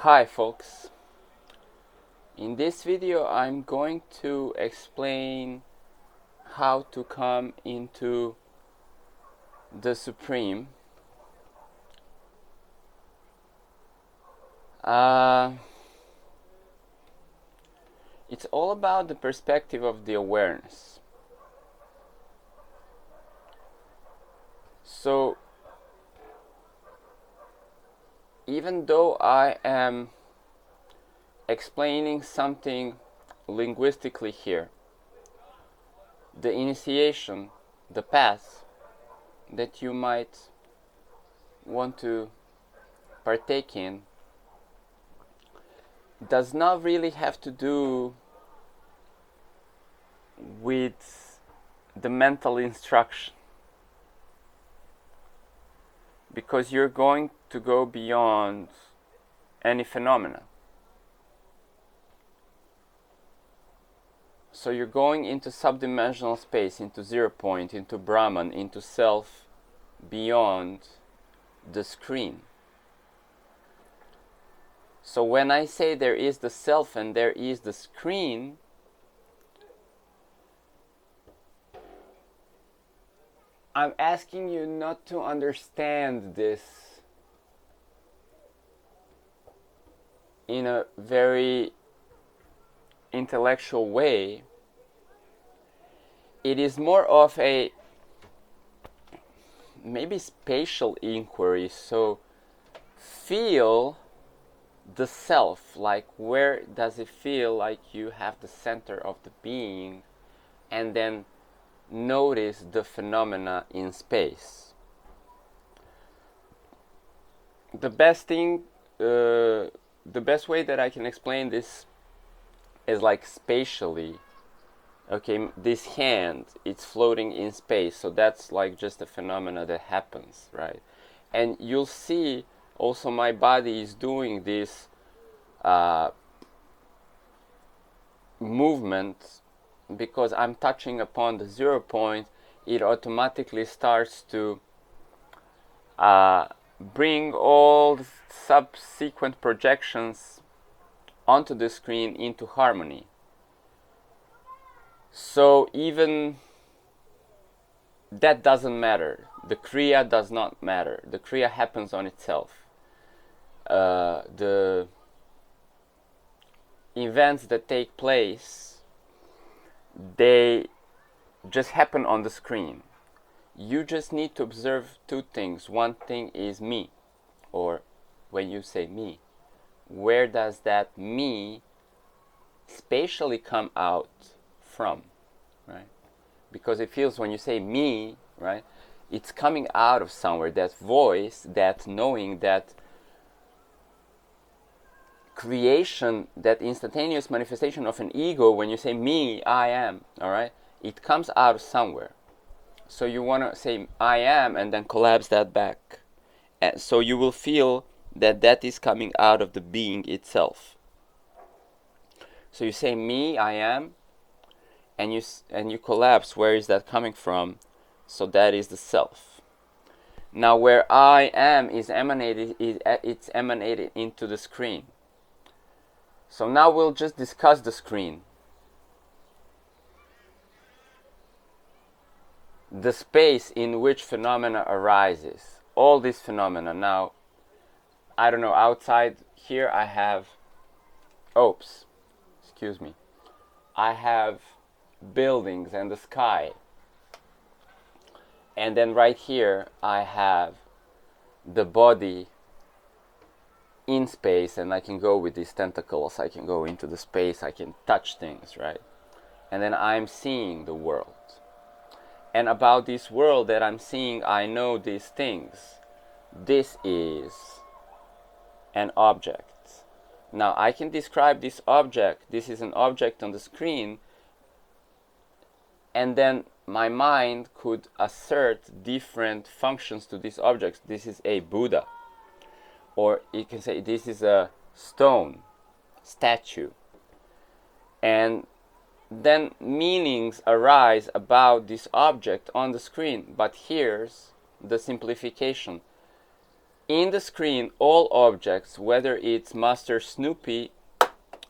Hi folks, in this video I'm going to explain how to come into the Supreme. It's all about the perspective of the awareness. So even though I am explaining something linguistically here, the initiation, the path that you might want to partake in does not really have to do with the mental instruction, because you're going to go beyond any phenomena. So you're going into subdimensional space, into zero point, into Brahman, into self, beyond the screen. So when I say there is the self and there is the screen, I'm asking you not to understand this in a very intellectual way. It is more of a maybe spatial inquiry. So feel the self, like where does it feel like you have the center of the being, and then notice the phenomena in space. The best way that I can explain this is like spatially. Okay, this hand, it's floating in space, so that's like just a phenomena that happens, right? And you'll see also my body is doing this movement because I'm touching upon the 0 point. It automatically starts to bring all the subsequent projections onto the screen into harmony. So even that doesn't matter. The Kriya does not matter. The Kriya happens on itself. The events that take place, they just happen on the screen. You just need to observe two things. One thing is me, or when you say me, where does that me spatially come out from, right? Because it feels when you say me, right, it's coming out of somewhere. That voice, that knowing, that creation, that instantaneous manifestation of an ego, when you say me, I am, all right, it comes out of somewhere. So you want to say I am and then collapse that back. And so you will feel that that is coming out of the being itself. So you say me, I am, and you collapse. Where is that coming from? So that is the self. Now where I am is it's emanated into the screen. So now we'll just discuss the screen. The space in which phenomena arises. All these phenomena. Now, I don't know, outside here I have, I have buildings and the sky. And then right here I have the body in space, and I can go with these tentacles, I can go into the space, I can touch things, right? And then I'm seeing the world. And about this world that I'm seeing, I know these things. This is an object. Now I can describe this object. This is an object on the screen. And then my mind could assert different functions to these objects. This is a Buddha. Or you can say this is a stone, statue. And then meanings arise about this object on the screen. But here's the simplification. in the screen, all objects, whether it's Master Snoopy,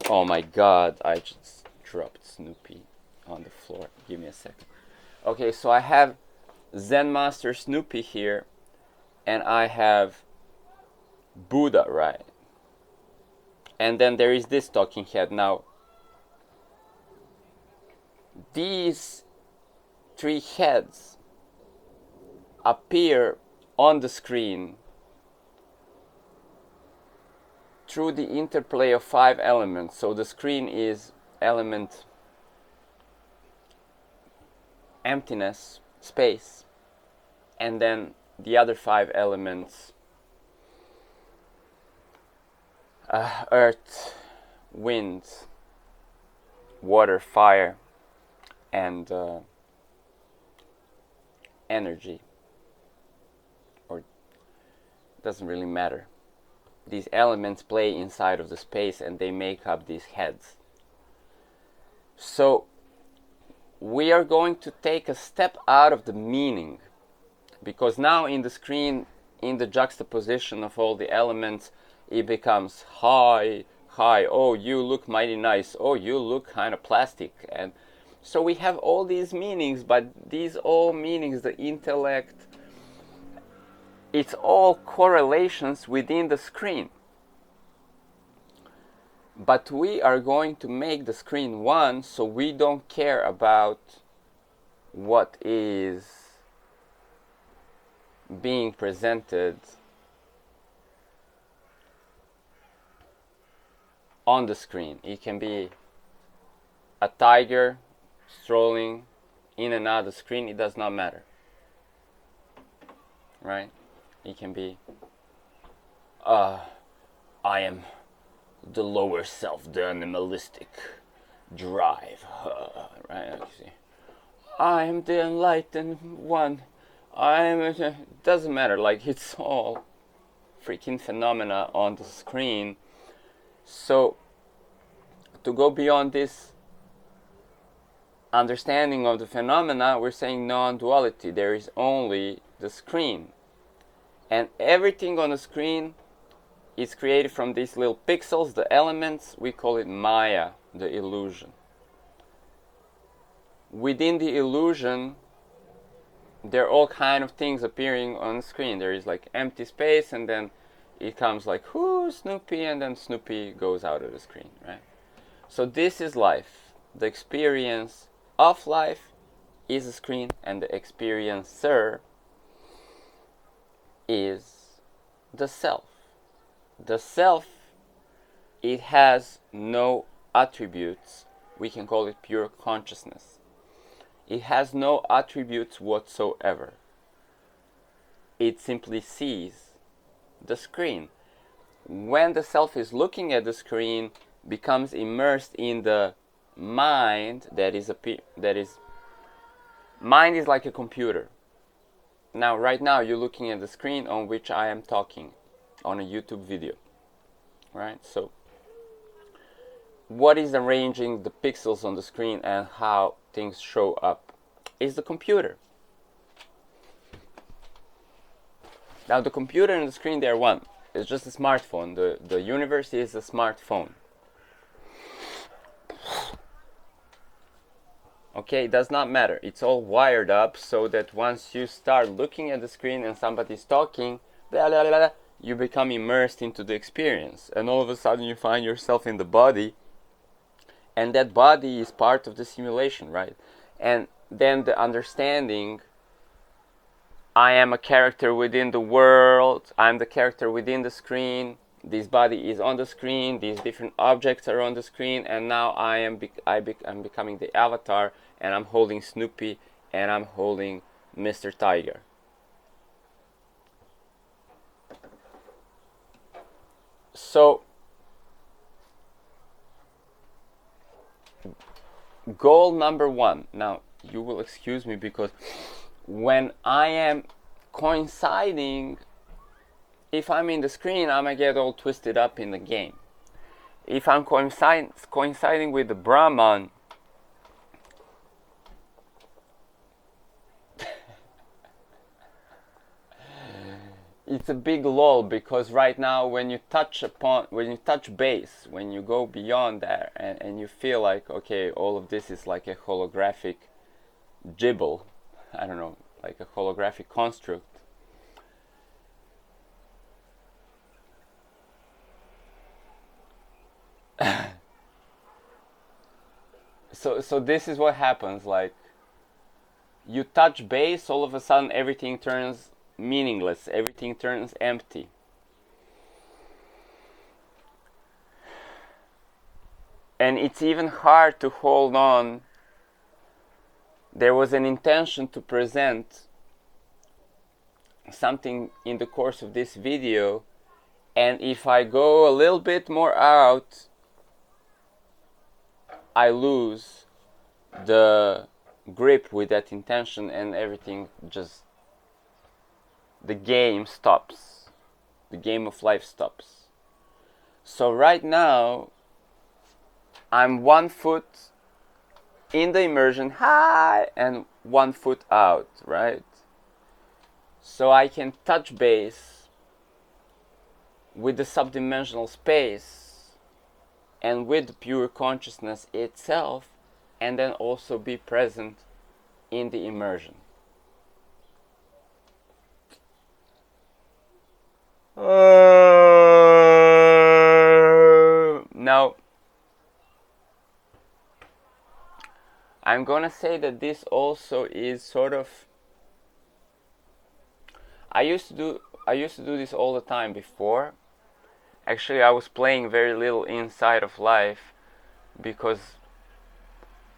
oh my god, I just dropped Snoopy on the floor, give me a second. Okay, so I have Zen Master Snoopy here, and I have Buddha, right? And then there is this talking head. Now, these three heads appear on the screen through the interplay of 5 elements. So the screen is element emptiness, space, and then the other 5 elements, earth, wind, water, fire, and energy, or doesn't really matter. These elements play inside of the space and they make up these heads. So we are going to take a step out of the meaning, because now in the screen, in the juxtaposition of all the elements, it becomes hi, oh, you look mighty nice, oh, you look kind of plastic. And so we have all these meanings, but these all meanings, the intellect, it's all correlations within the screen. But we are going to make the screen one, so we don't care about what is being presented on the screen. It can be a tiger strolling in and out of the screen, it does not matter, right? It can be I am the lower self, the animalistic drive, right? I am the enlightened one. It doesn't matter, like it's all freaking phenomena on the screen. So to go beyond this understanding of the phenomena, we're saying non-duality. There is only the screen, and everything on the screen is created from these little pixels, the elements. We call it Maya, the illusion. Within the illusion, there are all kind of things appearing on the screen. There is like empty space, and then it comes like, whoo, Snoopy, and then Snoopy goes out of the screen, right? So this is life. The experience of life is a screen, and the experiencer is the self. The self, it has no attributes. We can call it pure consciousness. It has no attributes whatsoever. It simply sees the screen. When the self is looking at the screen, becomes immersed in the mind mind is like a computer. Now, right now, you're looking at the screen on which I am talking on a YouTube video, right? So what is arranging the pixels on the screen and how things show up is the computer. Now, the computer and the screen, they're one. It's just a smartphone. The universe is a smartphone. Okay, it does not matter. It's all wired up so that once you start looking at the screen and somebody's talking, blah, blah, blah, blah, you become immersed into the experience. And all of a sudden you find yourself in the body. And that body is part of the simulation, right? And then the understanding, I am a character within the world. I'm the character within the screen. This body is on the screen. These different objects are on the screen. And now I'm becoming the avatar. And I'm holding Snoopy. And I'm holding Mr. Tiger. So, goal number 1. Now, you will excuse me because when I am coinciding, if I'm in the screen, I might get all twisted up in the game. If I'm coinciding with the Brahman, it's a big lull, because right now when you touch base, when you go beyond that, and you feel like, okay, all of this is like a holographic gibble, I don't know, like a holographic construct. So this is what happens, like you touch base, all of a sudden everything turns meaningless, everything turns empty. And it's even hard to hold on. There was an intention to present something in the course of this video, and if I go a little bit more out, I lose the grip with that intention, and everything just, the game stops. The game of life stops. So right now, I'm 1 foot in the immersion, high, and 1 foot out, right? So I can touch base with the subdimensional space and with pure consciousness itself, and then also be present in the immersion. Now, I'm gonna say that this also is sort of, I used to do this all the time before. Actually, I was playing very little inside of life because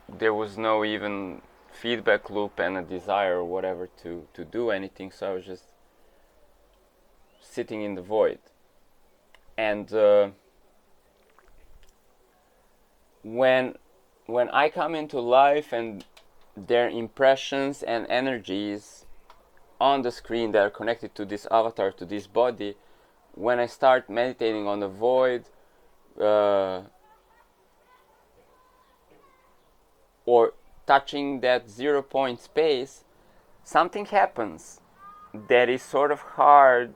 there was no even feedback loop and a desire or whatever to do anything, so I was just sitting in the void. And when I come into life and there are impressions and energies on the screen that are connected to this avatar, to this body, when I start meditating on the void, or touching that 0 point space, something happens that is sort of hard,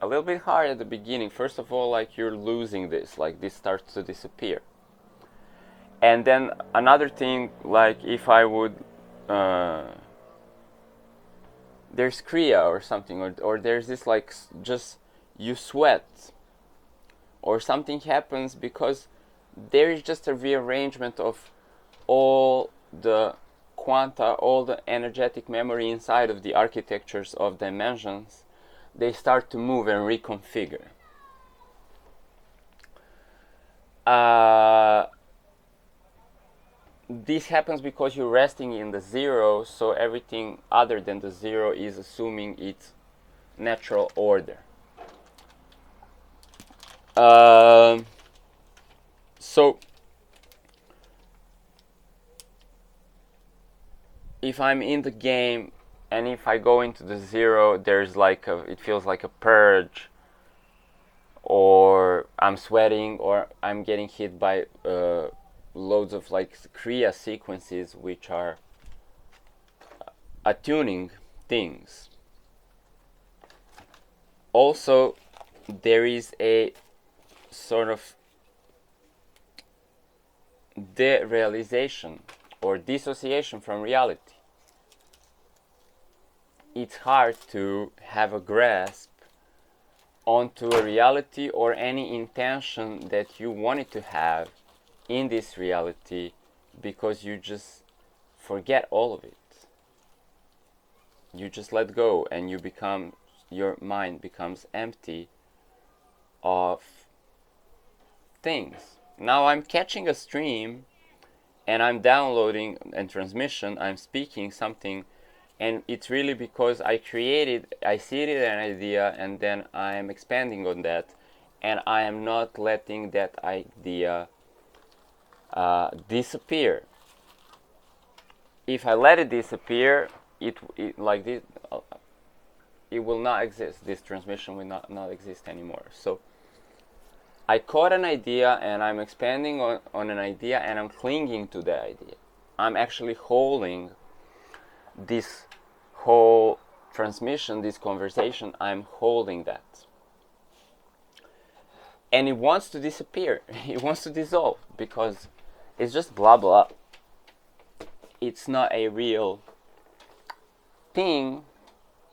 a little bit hard at the beginning. First of all, like you're losing this, like this starts to disappear. And then another thing, like if I would, there's Kriya or something, or there's this like just you sweat, or something happens because there is just a rearrangement of all the quanta, all the energetic memory inside of the architectures of dimensions. They start to move and reconfigure. This happens because you're resting in the zero, so everything other than the zero is assuming its natural order. So if I'm in the game and if I go into the zero, there's like it feels like a purge, or I'm sweating, or I'm getting hit by loads of like Kriya sequences, which are attuning things. Also, there is a sort of derealization or dissociation from reality. It's hard to have a grasp onto a reality or any intention that you wanted to have in this reality, because you just forget all of it. You just let go, and your mind becomes empty of things. Now I'm catching a stream and I'm downloading and transmission, I'm speaking something, and it's really because I seeded an idea, and then I am expanding on that, and I am not letting that idea disappear. If I let it disappear, it like this, it will not exist. This transmission will not exist anymore. So I caught an idea, and I'm expanding on an idea, and I'm clinging to the idea. I'm actually holding this whole transmission, this conversation, I'm holding that. And it wants to disappear. It wants to dissolve because it's just blah blah. It's not a real thing.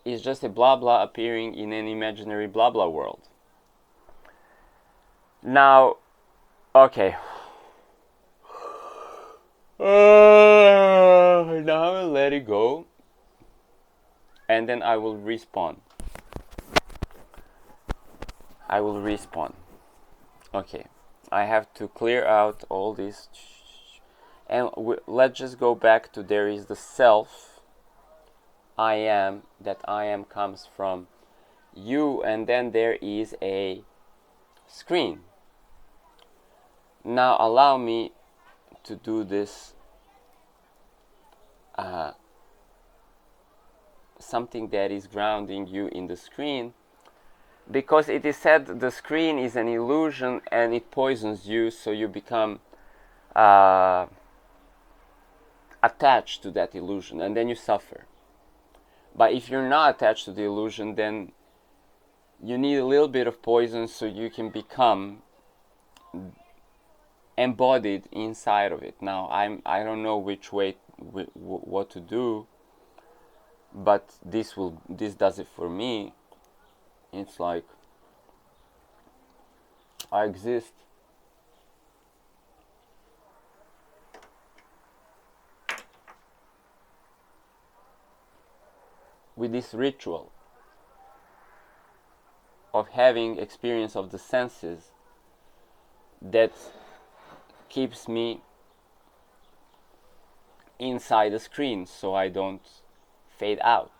It's just a blah blah appearing in an imaginary blah blah world. Now, okay. Now I will let it go. And then I will respawn. Okay, I have to clear out all this. And let's just go back to there is the self, I am, that I am comes from you, and then there is a screen. Now allow me to do this, something that is grounding you in the screen, because it is said the screen is an illusion and it poisons you, so you become attached to that illusion and then you suffer. But if you're not attached to the illusion, then you need a little bit of poison so you can become embodied inside of it. Now I don't know which way what to do, but this does it for me. It's like I exist with this ritual of having experience of the senses that keeps me inside the screen so I don't fade out.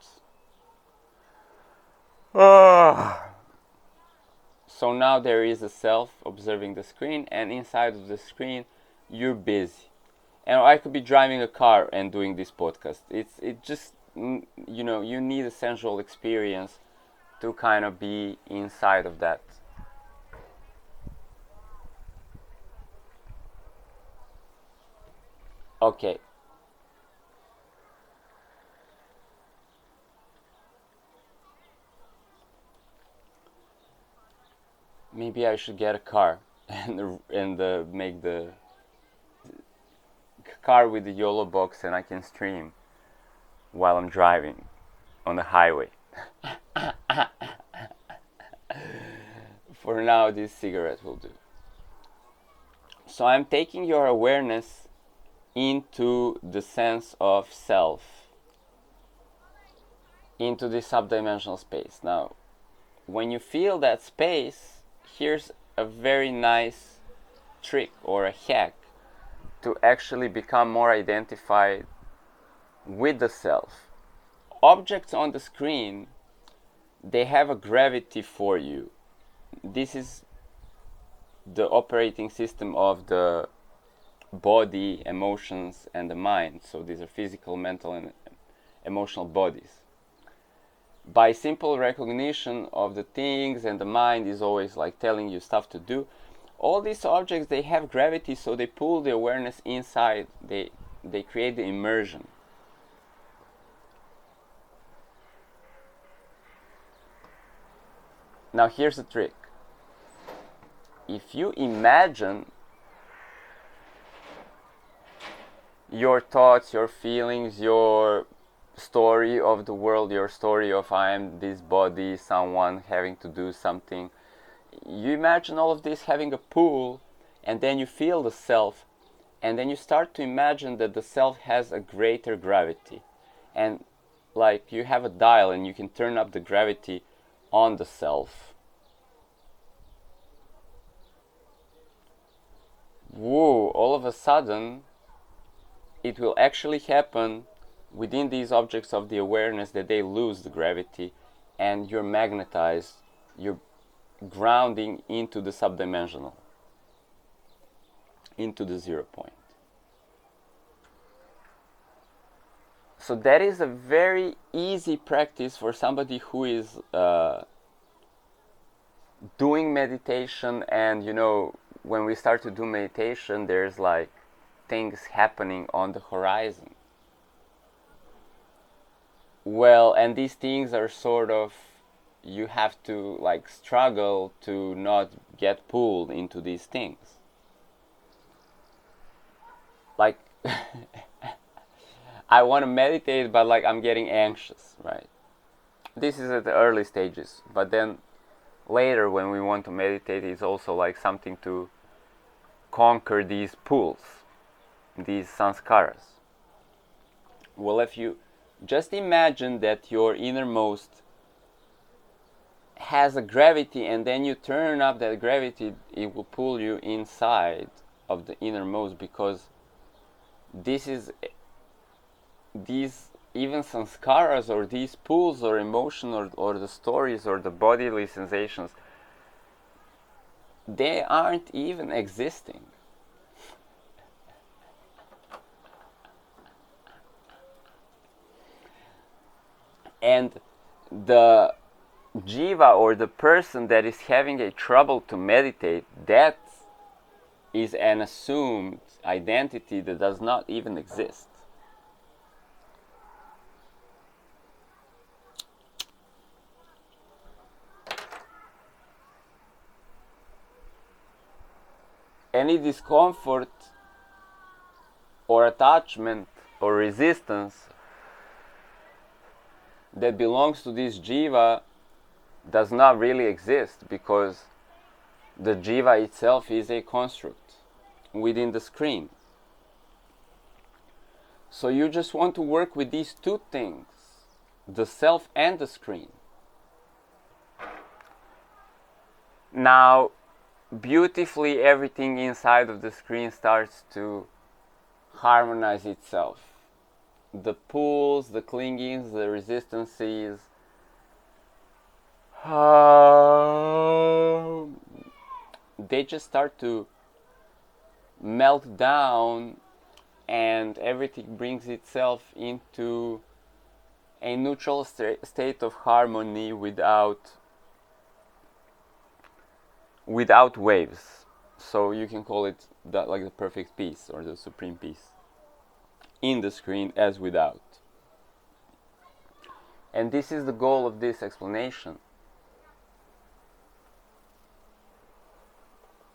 So now there is a self observing the screen, and inside of the screen you're busy. And I could be driving a car and doing this podcast. It just, you know, you need a sensual experience to kind of be inside of that. Okay. Maybe I should get a car and make the car with the YOLO box, and I can stream while I'm driving on the highway. For now, this cigarette will do. So I'm taking your awareness into the sense of self, into the subdimensional space. Now, when you feel that space, here's a very nice trick or a hack to actually become more identified with the self. Objects on the screen, they have a gravity for you. This is the operating system of the body, emotions, and the mind. So these are physical, mental, and emotional bodies. By simple recognition of the things, and the mind is always like telling you stuff to do, all these objects, they have gravity, so they pull the awareness inside. They create the immersion. Now here's the trick. If you imagine your thoughts, your feelings, your story of the world, your story of I am this body, someone having to do something, you imagine all of this having a pool, and then you feel the self, and then you start to imagine that the self has a greater gravity, and like you have a dial and you can turn up the gravity on the self. Whoa, all of a sudden it will actually happen within these objects of the awareness that they lose the gravity, and you're magnetized, you're grounding into the subdimensional, into the 0 point. So that is a very easy practice for somebody who is doing meditation. And you know, when we start to do meditation, there's like things happening on the horizon. Well, and these things are sort of, you have to like struggle to not get pulled into these things. Like, I want to meditate, but like I'm getting anxious, right? This is at the early stages, but then later when we want to meditate, it's also like something to conquer these pulls, these sanskaras. Well, if you just imagine that your innermost has a gravity, and then you turn up that gravity, it will pull you inside of the innermost, because this is, these even sanskaras or these pulls or emotion or the stories or the bodily sensations, they aren't even existing. And the jiva or the person that is having a trouble to meditate, that is an assumed identity that does not even exist. Any discomfort or attachment or resistance that belongs to this jiva does not really exist, because the jiva itself is a construct within the screen. So you just want to work with these two things, the self and the screen. Now, beautifully, everything inside of the screen starts to harmonize itself. The pulls, the clingings, the resistances, they just start to melt down, and everything brings itself into a neutral state of harmony without waves. So you can call it that, like the perfect peace or the supreme peace in the screen as without. And this is the goal of this explanation.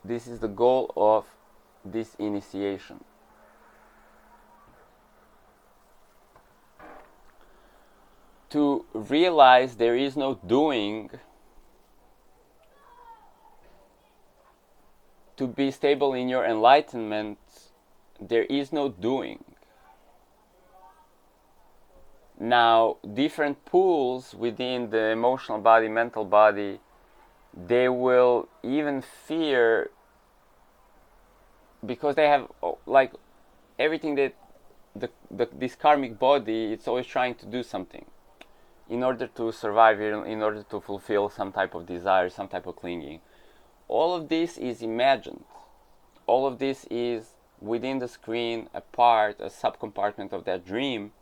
This is the goal of this initiation. To realize there is no doing. To be stable in your enlightenment, there is no doing. Now, different pools within the emotional body, mental body, they will even fear, because they have like everything that this karmic body, it's always trying to do something in order to survive, in order to fulfill some type of desire, some type of clinging. All of this is imagined. All of this is within the screen, a part, a subcompartment of that dream,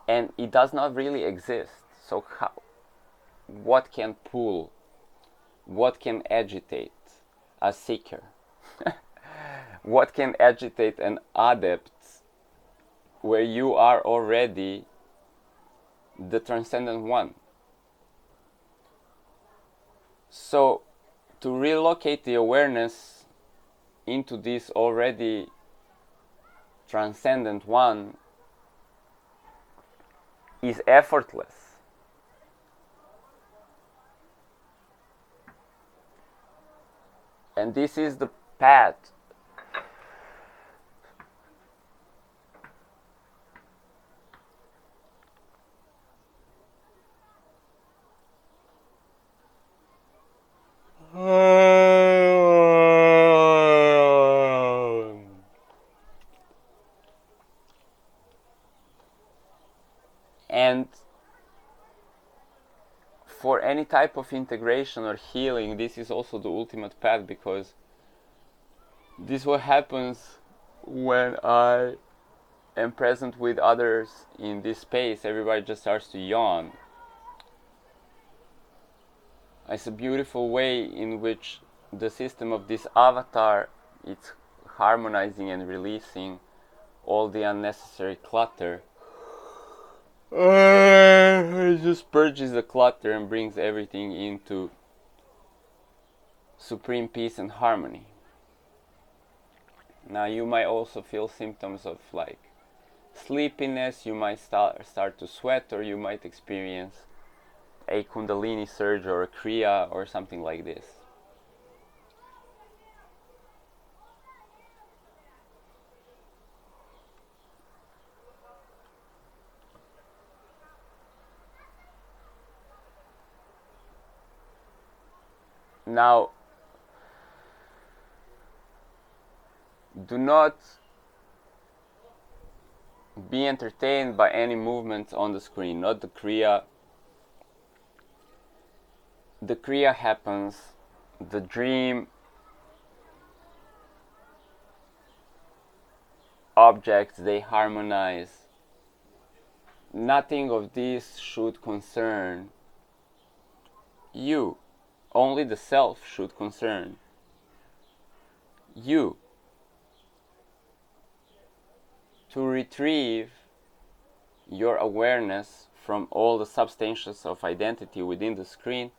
and it does not really exist. So what can pull? What can agitate a seeker? What can agitate an adept where you are already the transcendent one? So to relocate the awareness into this already transcendent one is effortless. And this is the path. And for any type of integration or healing, this is also the ultimate path, because this is what happens when I am present with others in this space. Everybody just starts to yawn. It's a beautiful way in which the system of this avatar, it's harmonizing and releasing all the unnecessary clutter. It just purges the clutter and brings everything into supreme peace and harmony. Now you might also feel symptoms of like sleepiness, you might start to sweat, or you might experience a kundalini surge or a kriya or something like this. Now, do not be entertained by any movements on the screen, not the kriya. The kriya happens, the dream objects, they harmonize. Nothing of this should concern you. Only the self should concern you. To retrieve your awareness from all the substances of identity within the screen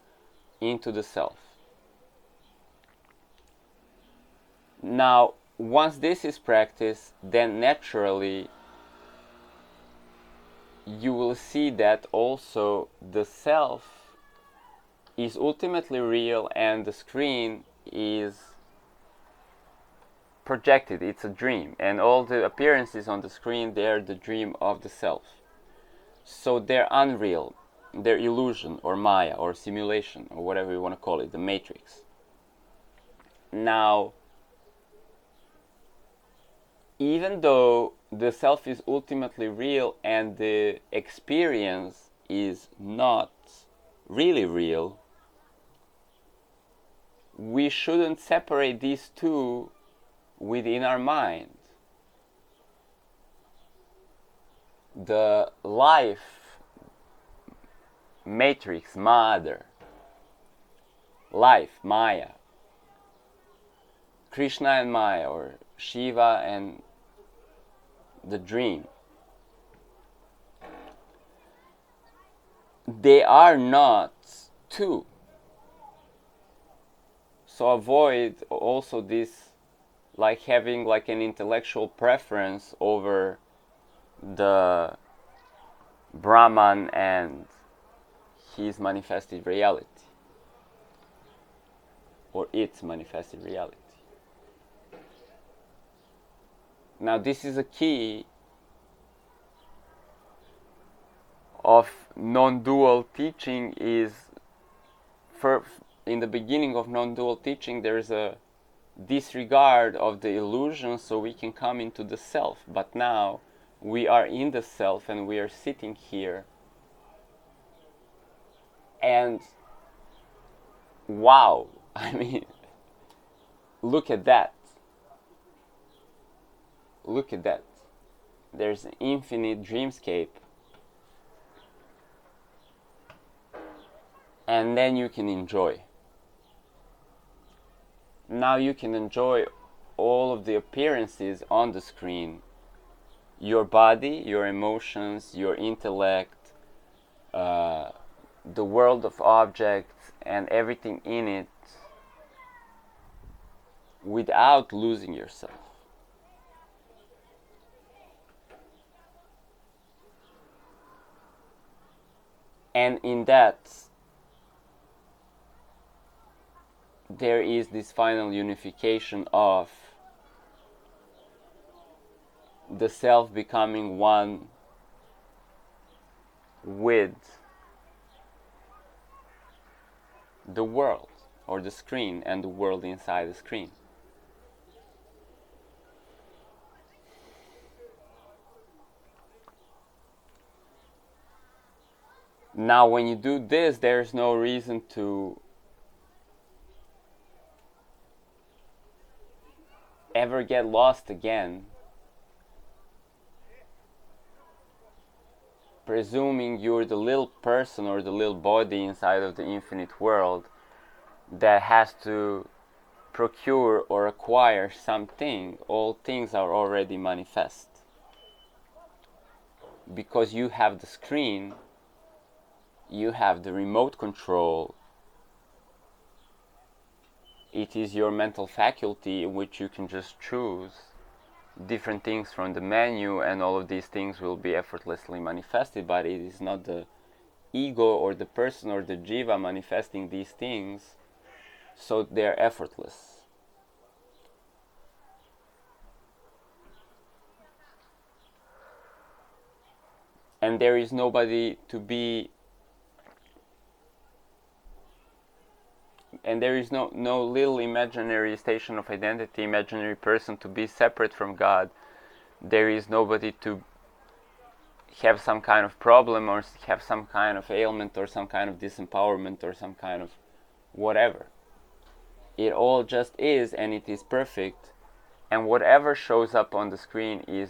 into the self. Now, once this is practiced, then naturally you will see that also the self is ultimately real and the screen is projected. It's a dream, and all the appearances on the screen, they're the dream of the self. So they're unreal, they're illusion or maya or simulation or whatever you want to call it, the matrix. Now, even though the self is ultimately real and the experience is not really real, we shouldn't separate these two within our mind. The life matrix, mother, life, Maya, Krishna and Maya, or Shiva and the dream, they are not two. So avoid also this, like having like an intellectual preference over the Brahman and his manifested reality, or its manifested reality. Now this is a key of non-dual teaching. Is in the beginning of non-dual teaching there is a disregard of the illusion so we can come into the self, but now we are in the self and we are sitting here, and wow, I mean, look at that, there's an infinite dreamscape, and then you can enjoy. Now you can enjoy all of the appearances on the screen, your body, your emotions, your intellect, the world of objects and everything in it, without losing yourself. And in that, there is this final unification of the self becoming one with the world, or the screen, and the world inside the screen. Now when you do this, there's no reason to ever get lost again, presuming you're the little person or the little body inside of the infinite world that has to procure or acquire something. All things are already manifest. because you have the screen, you have the remote control. It is your mental faculty in which you can just choose different things from the menu, and all of these things will be effortlessly manifested, but it is not the ego or the person or the jiva manifesting these things, so they're effortless. And there is nobody to be, and there is no little imaginary station of identity, imaginary person to be separate from God. There is nobody to have some kind of problem or have some kind of ailment or some kind of disempowerment or some kind of whatever. It all just is, and it is perfect, and whatever shows up on the screen is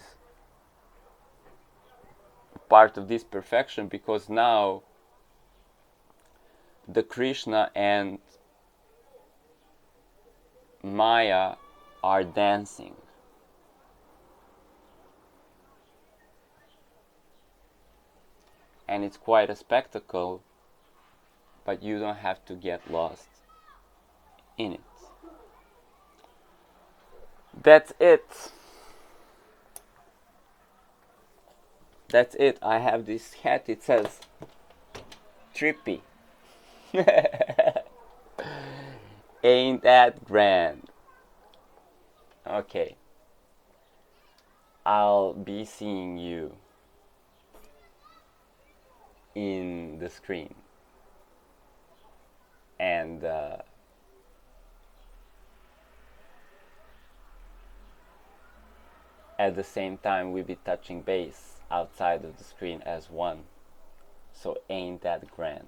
part of this perfection, because now the Krishna and Maya are dancing. And it's quite a spectacle, but you don't have to get lost in it. That's it. That's it. I have this hat, it says trippy. Ain't that grand? Okay. I'll be seeing you in the screen. And at the same time we'll be touching base outside of the screen as one. So ain't that grand?